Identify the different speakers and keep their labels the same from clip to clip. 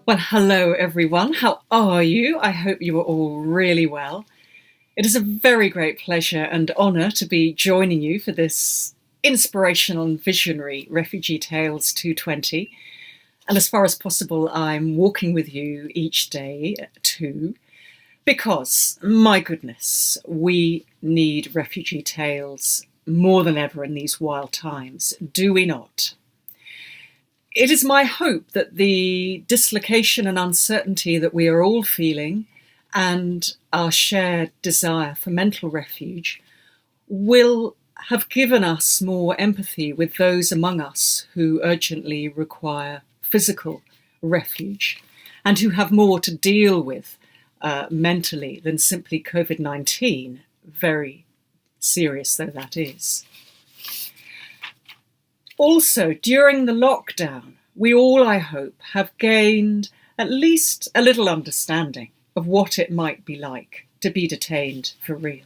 Speaker 1: Well, hello everyone. How are you? I hope you are all really well. It is a very great pleasure and honour to be joining you for this inspirational and visionary Refugee Tales 220. And as far as possible, I'm walking with you each day too, because, my goodness, we need Refugee Tales more than ever in these wild times, do we not? It is my hope that the dislocation and uncertainty that we are all feeling and our shared desire for mental refuge will have given us more empathy with those among us who urgently require physical refuge and who have more to deal with mentally than simply COVID-19, very serious though that is. Also, during the lockdown, we all, I hope, have gained at least a little understanding of what it might be like to be detained for real.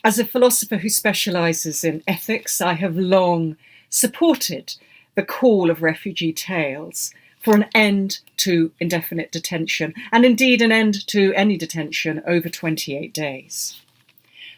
Speaker 1: As a philosopher who specialises in ethics, I have long supported the call of Refugee Tales for an end to indefinite detention, and indeed an end to any detention over 28 days.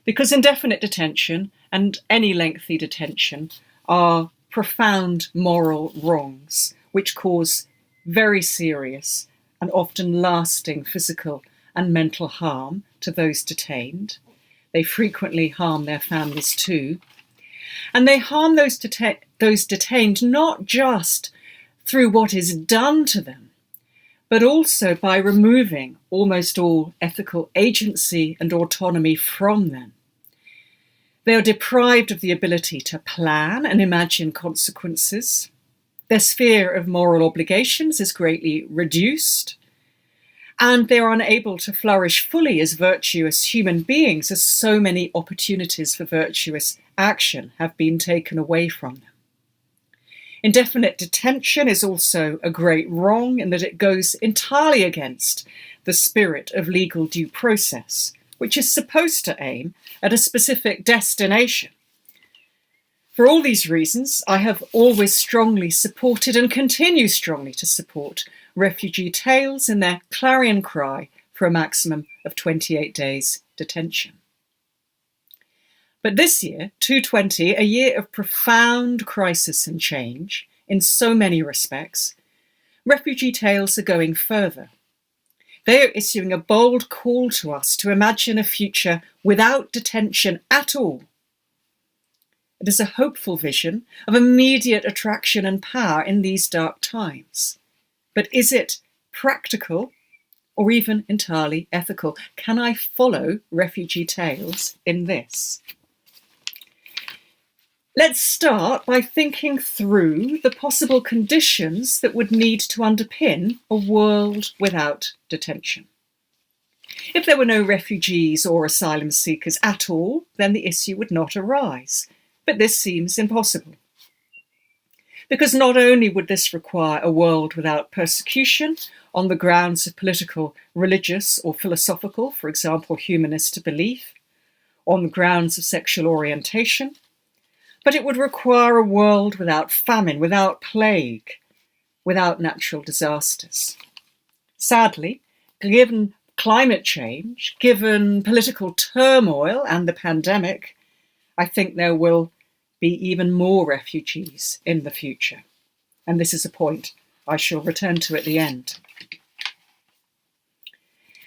Speaker 1: Because indefinite detention and any lengthy detention are profound moral wrongs which cause very serious and often lasting physical and mental harm to those detained. They frequently harm their families too. And they harm those detained not just through what is done to them, but also by removing almost all ethical agency and autonomy from them. They are deprived of the ability to plan and imagine consequences. Their sphere of moral obligations is greatly reduced, and they are unable to flourish fully as virtuous human beings, as so many opportunities for virtuous action have been taken away from them. Indefinite detention is also a great wrong in that it goes entirely against the spirit of legal due process, which is supposed to aim at a specific destination. For all these reasons, I have always strongly supported and continue strongly to support Refugee Tales in their clarion cry for a maximum of 28 days detention. But this year, 220, a year of profound crisis and change in so many respects, Refugee Tales are going further. They are issuing a bold call to us to imagine a future without detention at all. It is a hopeful vision of immediate attraction and power in these dark times. But is it practical or even entirely ethical? Can I follow Refugee Tales in this? Let's start by thinking through the possible conditions that would need to underpin a world without detention. If there were no refugees or asylum seekers at all, then the issue would not arise. But this seems impossible. Because not only would this require a world without persecution on the grounds of political, religious, or philosophical, for example, humanist belief, on the grounds of sexual orientation, but it would require a world without famine, without plague, without natural disasters. Sadly, given climate change, given political turmoil and the pandemic, I think there will be even more refugees in the future. And this is a point I shall return to at the end.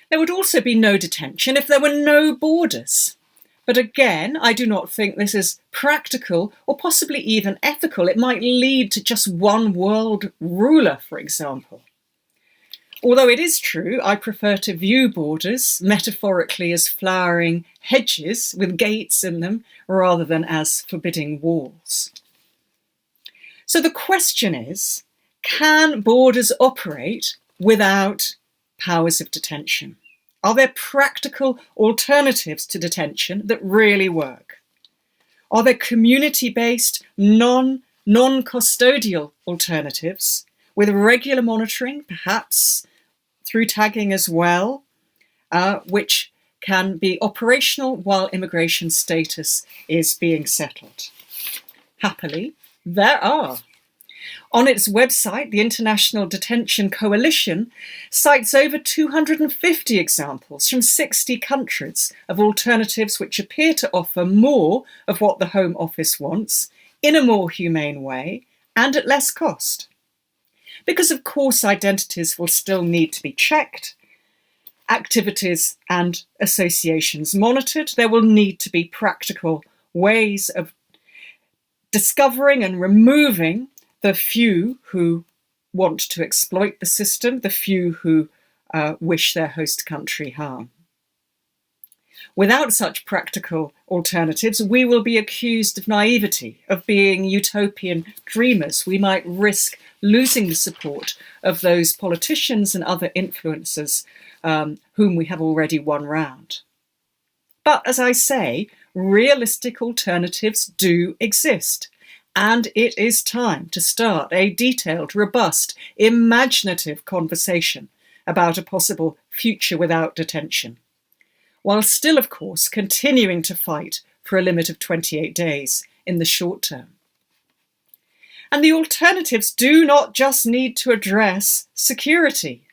Speaker 1: There would also be no detention if there were no borders. But again, I do not think this is practical or possibly even ethical. It might lead to just one world ruler, for example. Although it is true, I prefer to view borders metaphorically as flowering hedges with gates in them rather than as forbidding walls. So the question is, can borders operate without powers of detention? Are there practical alternatives to detention that really work? Are there community-based, non-custodial alternatives with regular monitoring, perhaps through tagging as well, which can be operational while immigration status is being settled? Happily, there are. On its website, the International Detention Coalition cites over 250 examples from 60 countries of alternatives which appear to offer more of what the Home Office wants, in a more humane way, and at less cost. Because, of course, identities will still need to be checked, activities and associations monitored, there will need to be practical ways of discovering and removing the few who want to exploit the system, the few who wish their host country harm. Without such practical alternatives, we will be accused of naivety, of being utopian dreamers. We might risk losing the support of those politicians and other influencers whom we have already won round. But as I say, realistic alternatives do exist. And it is time to start a detailed, robust, imaginative conversation about a possible future without detention, while still, of course, continuing to fight for a limit of 28 days in the short term. And the alternatives do not just need to address security.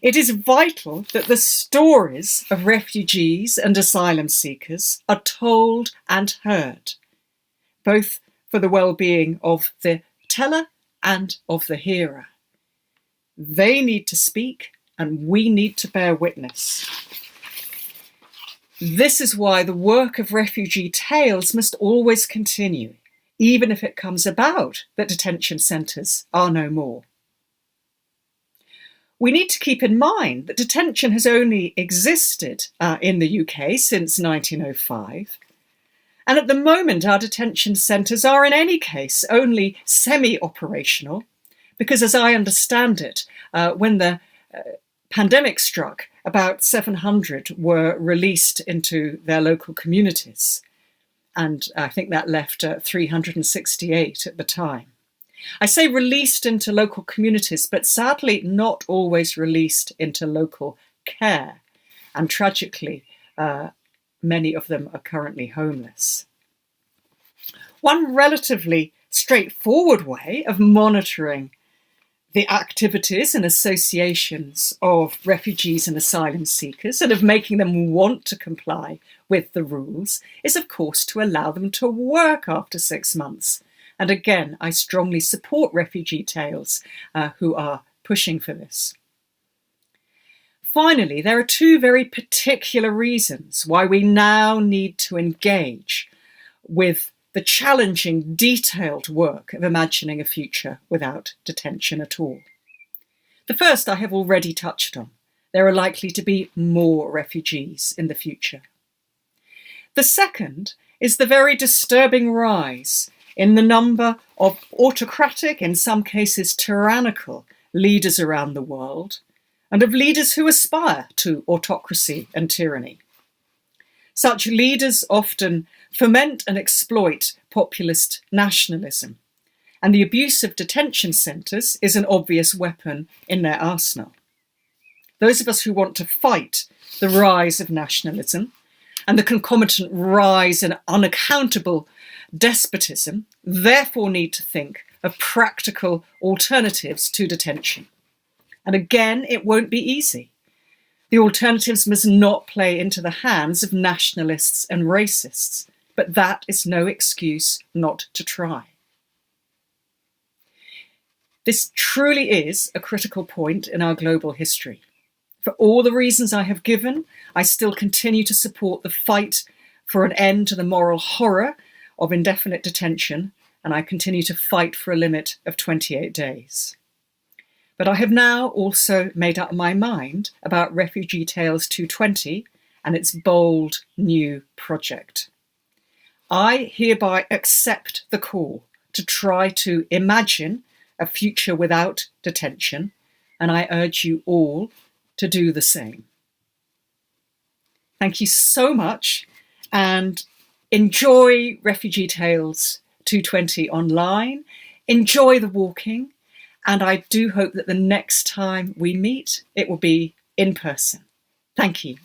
Speaker 1: It is vital that the stories of refugees and asylum seekers are told and heard, both for the well-being of the teller and of the hearer. They need to speak, and we need to bear witness. This is why the work of Refugee Tales must always continue, even if it comes about that detention centres are no more. We need to keep in mind that detention has only existed in the UK since 1905. And at the moment, our detention centres are in any case only semi-operational, because as I understand it, when the pandemic struck, about 700 were released into their local communities. And I think that left 368 at the time. I say released into local communities, but sadly not always released into local care. And tragically, many of them are currently homeless. One relatively straightforward way of monitoring the activities and associations of refugees and asylum seekers and of making them want to comply with the rules is, of course, to allow them to work after 6 months. And again, I strongly support Refugee Tales who are pushing for this. Finally, there are two very particular reasons why we now need to engage with the challenging, detailed work of imagining a future without detention at all. The first I have already touched on. There are likely to be more refugees in the future. The second is the very disturbing rise in the number of autocratic, in some cases tyrannical, leaders around the world, and of leaders who aspire to autocracy and tyranny. Such leaders often foment and exploit populist nationalism, and the abuse of detention centres is an obvious weapon in their arsenal. Those of us who want to fight the rise of nationalism and the concomitant rise in unaccountable despotism therefore need to think of practical alternatives to detention. And again, it won't be easy. The alternatives must not play into the hands of nationalists and racists, but that is no excuse not to try. This truly is a critical point in our global history. For all the reasons I have given, I still continue to support the fight for an end to the moral horror of indefinite detention, and I continue to fight for a limit of 28 days. But I have now also made up my mind about Refugee Tales 220 and its bold new project. I hereby accept the call to try to imagine a future without detention, and I urge you all to do the same. Thank you so much, and enjoy Refugee Tales 220 online. Enjoy the walking, and I do hope that the next time we meet, it will be in person. Thank you.